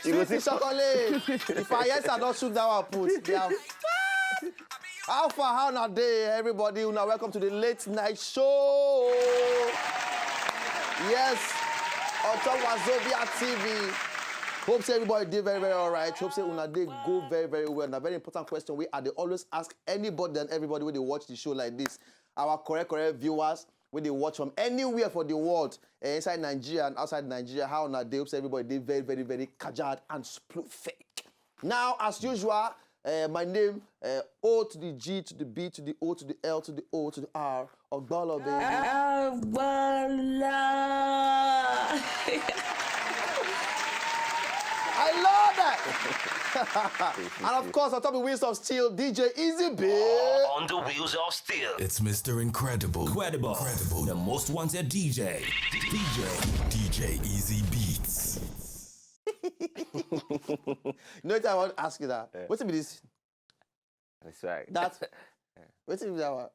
You go see chocolate. If I yes, I don't shoot that one put. Yeah. How far, how now day, everybody? Now welcome to the late night show. Yes, on top of Zobia TV. Hope say everybody did very, very all right. Hope say una day go very, very well. And a very important question we they always ask anybody and everybody when they watch the show like this. Our correct viewers when they watch from anywhere for the world, inside Nigeria and outside Nigeria, how una day. Hope say everybody did very, very, very cajard and fake. Now, as usual, my name, O to the G to the B to the O to the L to the O to the R, Ogbala, baby. I love that. And of course, on top of the wheels of steel, DJ Easy Beats. On the wheels of steel. It's Mr. Incredible. Incredible. The most wanted DJ. DJ Easy Beats. You know what I want to ask you that? What's it be this? That's right. That's what's it be that one?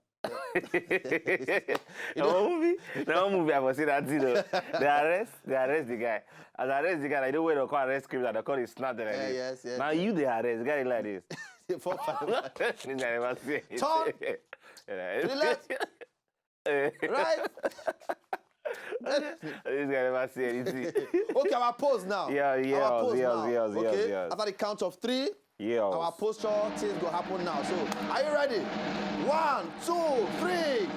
No movie, I must say that, you know. They arrest the guy. As I arrest the guy, I don't wait to call arrest script and they call it snap like this. Yes. Now you they arrest the guy like this. 4, 5. Never see it. Turn. To the left. Right. This guy never see anything. Okay, our pose now. Yes. Okay. After the count of 3. Yes. Our posture things go happen now. So, are you ready? 1, 2, 3.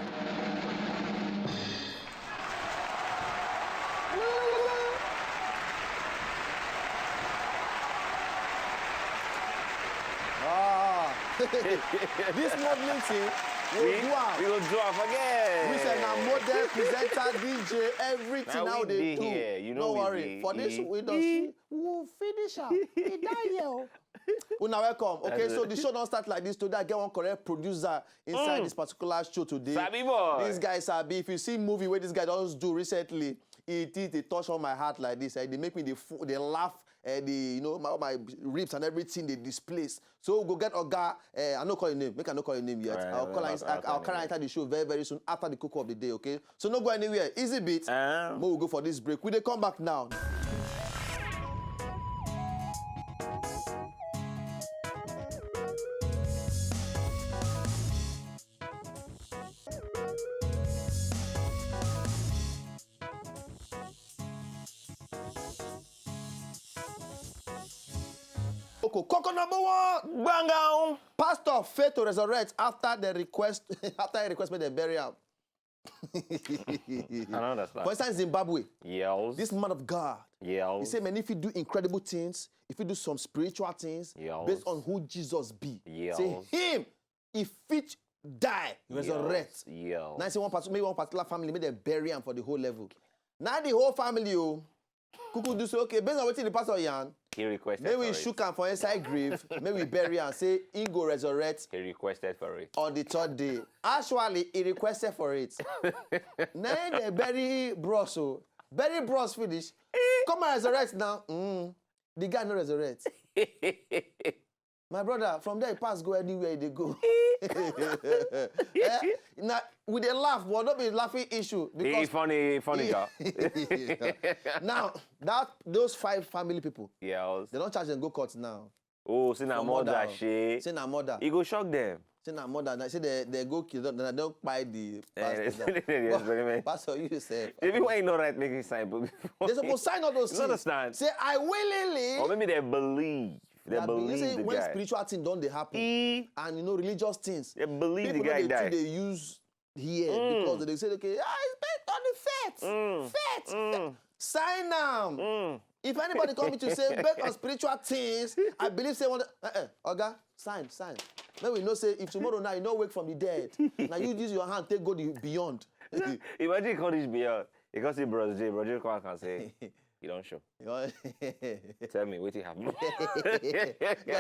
This modeling thing will do am. We will do am again. We say now model, presenter, DJ, everything now they do. Here. You know don't worry. For this, we don't see. We'll finish am. We die here. Una welcome. Okay, so the show don't start like this today. I get one correct producer inside this particular show today. Sabi boy. This guy Sabi. If you see movie where this guy does do recently, it touch on my heart like this. They make me they laugh. My ribs and everything they displace. So go get Oga. I don't call your name. Make I not call your name yet. I'll carry enter the show very, very soon after the cocoa of the day. Okay. So no go anywhere. Easy Beats. We'll go for this break. We they come back now. Coco number 1, bang down. Pastor failed to resurrect after the request. After he requested the burial. I don't understand. For instance, Zimbabwe. Yes. This man of God. Yes. He said, man, if you do incredible things, if you do some spiritual things, based on who Jesus be, say him, if fit die, resurrect. Yes. Now I say one particular family made them bury him for the whole level. Now the whole family, Kuku do say, okay, based on what the pastor yarn. He requested maybe for we shook him for inside grave. Maybe we bury and say he go resurrect. He requested for it. On the 3rd day. Actually, he requested for it. Now they bury bros. Bury bros finish. Come and resurrect now. The guy no resurrect. My brother, from there he pass go anywhere they go. Now with a laugh, but not be laughing issue. Because He's funny guy. Now those 5 family people, Yes. they don't charge them go court now. Oh, see na mother she. Say na mother. He go shock them. Say na mother. Say they go kill them. They don't buy the pastor. The experiment. Pastor, you say. Maybe when you know right, make it sign. They're supposed to sign all those things. You understand? Say I willingly. Or maybe they believe. They believe you say the when guy. spiritual things don't they happen, and religious things. They believe people the guy died. They use here because they say okay, it's based on the facts. sign them. If anybody come to say bet on spiritual things, I believe say one. Oga, sign. Then we know say if tomorrow night you no wake from the dead, now you use your hand take go the beyond. Imagine you come reach beyond. You can see Bros J. Bros J come and say, you don't show. Tell me, what happened? You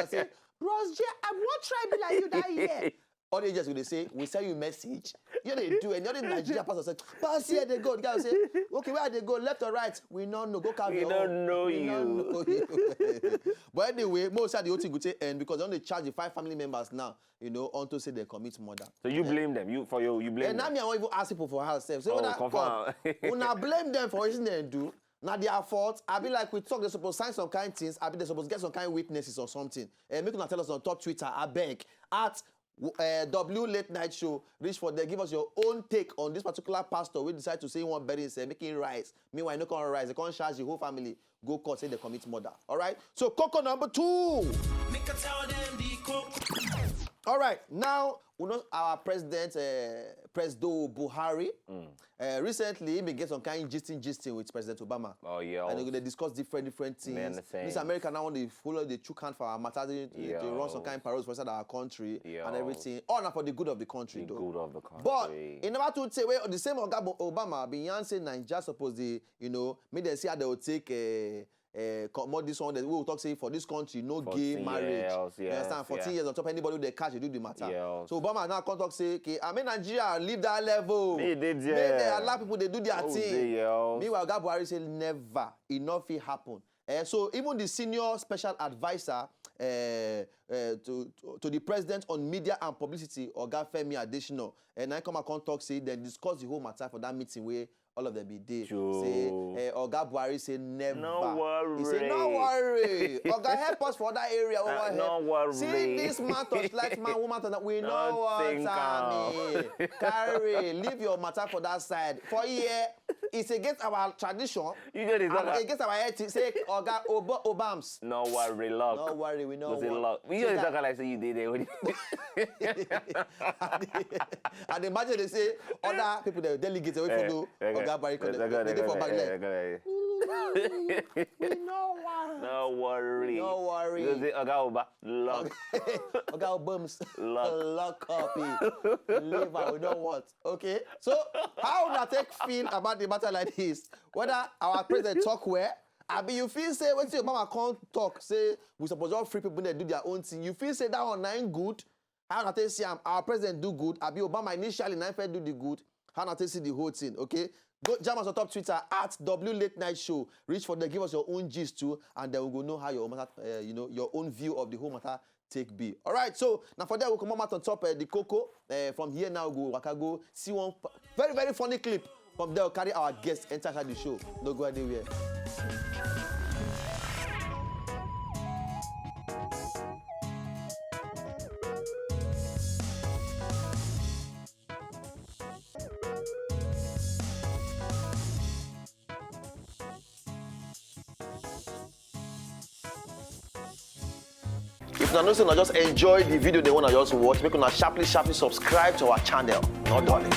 say, Bros J, I won't try be like you that year. All they just will say, we send you a message. You know they do, and the other Nigeria pastor said, pass here they go. The guy will say, okay, where they go, left or right? We don't know. Go carry your own. We don't know you. But anyway, most of the whole thing would say end because they only charge the 5 family members now, you know, unto say they commit murder. So you blame them. You blame them. And now me, I won't even ask people for house. So confirm. When I blame them for what they do, now their fault. I be like we talk, they're supposed to sign some kind of things. I be they're supposed to get some kind of witnesses or something. And make them tell us on top Twitter, I beg, at W Late Night Show, reach for them, give us your own take on this particular pastor. We decide to say he want bury himself, making rise. Meanwhile, no can't rise. They can't charge the whole family. Go court, say they commit murder. All right. So Coco number 2. All right. Now we know our president, President Buhari. Recently, he get some kind of gisting with President Obama. Oh yeah. And they discuss different things. This America now want to follow the true hand for our matter. They run some kind of paroles for our country and everything. All now for the good of the country. The good of the country. But in number 2, say well, the same Obama, Beyonce, Nigeria supposed to, you know, make them see how they will take more this one that we will talk say for this country no gay marriage. You understand? 14 years on top anybody they catch, you do the matter. So Obama now come talk say, okay, I mean Nigeria leave that level. Make they allow people they do their thing. Meanwhile, Buhari say never enough it happen. So even the senior special advisor to the president on media and publicity, Oga Femi Adesina, and I come and talk say they discuss the whole matter for that meeting where all of them be there. Say, Oga Buhari say never. No worry. He say no worry. Oga help us for that area over here. No worry. See this man touch like man, woman touch we know what I mean. Carry, leave your matter for that side. For here, it's against our tradition. You know this. Against our ethics. Say Oga Obams. No worry, look. No worry, we know. We just talk like say you did it. And imagine they say other people they delegate away from you. Oga Buhari they for back there. We know why. No worry. No worry. You say Oga Oba, lock. Oga Obams, lock up. Leave out. We know what. Okay. So how would I take feel about the matter like this? Whether our president talk where? Abi you feel say when Obama can't talk, say we suppose all free people that do their own thing. You feel say that one ain't good. How not see our president do good? Abi Obama initially not do the good. How not see the whole thing? Okay. Go jam us on top Twitter at W Late Night Show. Reach for them, give us your own gist too, and then we will know how your matter, you know, your own view of the whole matter take be. All right. So now for that we'll come out on top the Coco. From here now go waka go see one very very funny clip. From there we'll carry our guests enter the show. No go anywhere. If you know, so just enjoy the video they want to just watch, make una sharply subscribe to our channel. No darling.